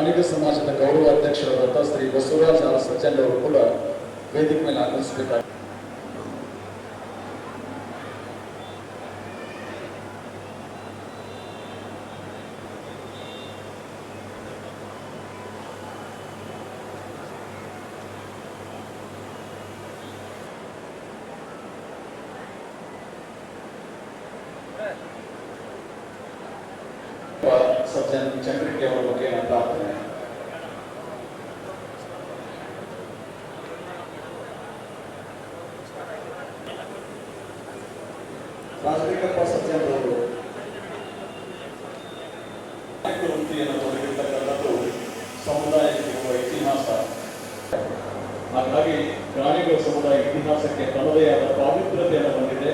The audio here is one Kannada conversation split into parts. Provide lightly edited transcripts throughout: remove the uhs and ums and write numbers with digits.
ಗಾಣಿಗ ಸಮಾಜದ ಗೌರವ ಅಧ್ಯಕ್ಷರಾದ ಶ್ರೀ ಬಸವರಾಜ ಸಜ್ಜನ್ ಅವರು ಕೂಡ ವೇದಿಕೆ ಮೇಲೆ ಆಗಮಿಸಬೇಕಾಗಿದೆ. ಸಜ್ಜನ್ ಚಂದ್ರಿಕೆ ಅವರ ಬಗ್ಗೆ ನನ್ನ ಪ್ರಾರ್ಥನೆ. ರಾಜಲಿಂಗಪ್ಪ ಸಜ್ಜನ್ ಅವರು ವೃತ್ತಿಯನ್ನು ತೊಡಗಿರ್ತಕ್ಕಂಥದ್ದು ಸಮುದಾಯಕ್ಕೆ ಇತಿಹಾಸ. ಹಾಗಾಗಿ ಗಾಣಿಗ ಸಮುದಾಯ ಇತಿಹಾಸಕ್ಕೆ ತನ್ನದೇ ಆದ ಪಾವಿತ್ರ್ಯತೆಯನ್ನು ಹೊಂದಿದೆ.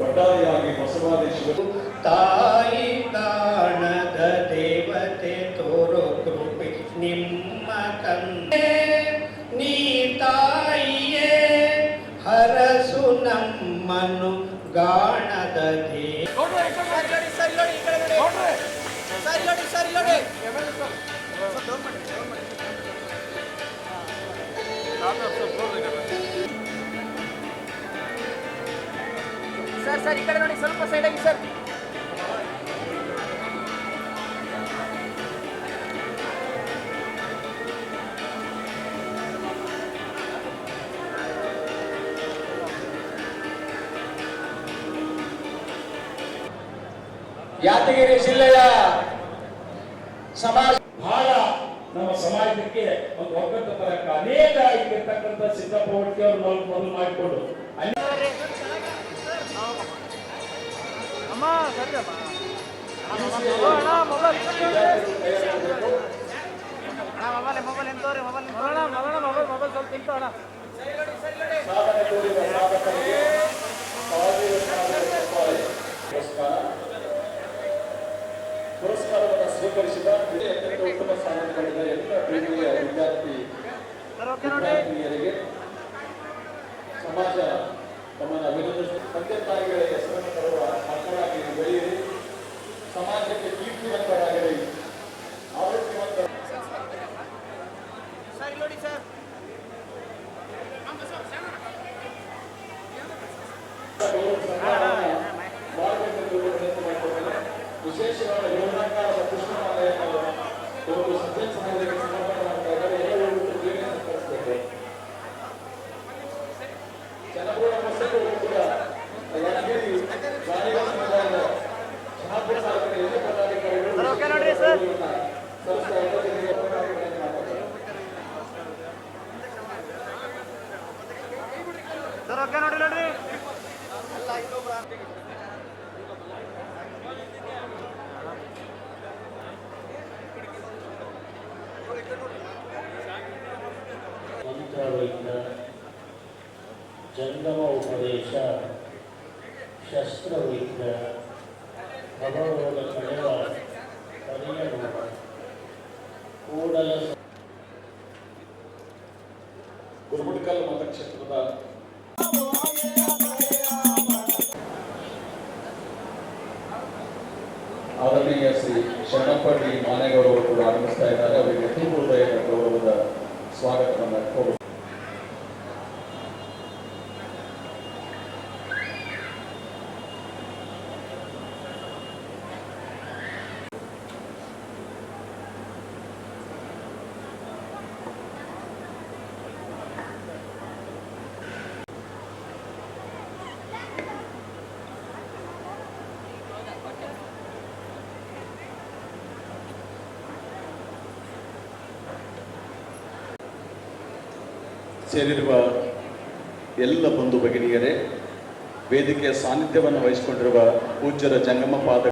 ಒಟ್ಟಾರೆಯಾಗಿ ಬಸವಾದೇಶಗಳು ತಾಯಿ ಕಾಣದ ದೇವತೆ ತೋರೋ ಕೃಪೆ ನಿಮ್ಮ ಕಂದೆ ನೀ ತಾಯಿಯೇ ಹರಸು ನಮ್ಮನು ಗಾಣದ ಸರ್ ಈ ಕಡೆ ನೋಡಿ, ಸ್ವಲ್ಪ ಸೈಡ್ ಆಗಿ ಸರ್. ಯಾದಗಿರಿ ಜಿಲ್ಲೆಯ ಸಮಾಜ ಬಹಳ ನಮ್ಮ ಸಮಾಜಕ್ಕೆ ಒಂದು ಒಗ್ಗಟ್ಟು ತರಕ ಅನೇಕ ಆಗಿರ್ತಕ್ಕಂಥ ಸಿದ್ದಪ್ಪ ಹೊಟ್ಟಿ ಅವರು ಮೊದಲು ಮಾಡಿಕೊಂಡು ಪುರಸ್ಕಾರವನ್ನು ಸ್ವೀಕರಿಸಿದ ಉತ್ತಮ ಸ್ಥಾನ ಪಡೆದ ಎಲ್ಲ ಪ್ರೀತಿಯ ವಿದ್ಯಾರ್ಥಿನಿಯರಿಗೆ ಸಮಾಜ ತಮ್ಮನ್ನು ಅಭಿನಂದಿಸಿ ತಂದೆ ತಾಯಿಗಳ ಹೆಸರನ್ನು ತರುವ ಮಕ್ಕಳಾಗಿ ಬೆಳೆಯಿರಿ. ಸಮಾಜಕ್ಕೆ ಕೀರ್ತಿವಂತರಾಗಿರಿ. ಆರೋಗ್ಯವಂತ ವಿಶೇಷವಾದ ಯೋಜನಾಕಾರದ ಪುಷ್ಪಮಾಲೆಯನ್ನು ಇವತ್ತು ಸಜ್ಜನ್ ಸಮಾಜಕ್ಕೆ ಸಮರ್ಪಣೆ ಮಾಡ್ತಾ ಇದ್ದಾರೆ. ಎಲ್ಲರೂ ಸತ್ಕರಿಸಬೇಕು. ಜನಪದ ಬಸ್ಸಲ್ಲಿ ಕೂಡ ಯಾದಗಿರಿ ಗಾಣಿಗ ಸಮುದಾಯದ ಶಹಾಪುರ ತಾಲೂಕಿನ ಎಲ್ಲ ಪದಾಧಿಕಾರಿಗಳು ಮಂತ್ರವೈದ್ಯ ಜಂಗಮ ಉಪದೇಶ ಶಸ್ತ್ರವೈದ್ಯ ಭವರೋಗ ಕಳೆವ ಪರಿಯನೋಗ ಕೂಡಲ ಗುರುಮುಟ್ಕಲ್ ಮತಕ್ಷೇತ್ರದ ಆದರಣೀಯ ಶ್ರೀ ಶರಣಪ್ಪ ಡಿ ಮಾನೇಗೌಡ ಅವರು ಕೂಡ ಆಗಮಿಸ್ತಾ ಇದ್ದಾರೆ. ಅವರಿಗೆ ತುಂಬ ಹೃದಯದ ಗೌರವದ ಸ್ವಾಗತವನ್ನು ಕೋರುತ್ತೇನೆ. ಸೇರಿರುವ ಎಲ್ಲ ಬಂಧು ಭಗಿನಿಯರೇ, ವೇದಿಕೆಯ ಸಾನ್ನಿಧ್ಯವನ್ನು ವಹಿಸಿಕೊಂಡಿರುವ ಪೂಜ್ಯರ ಜಂಗಮ ಪಾದ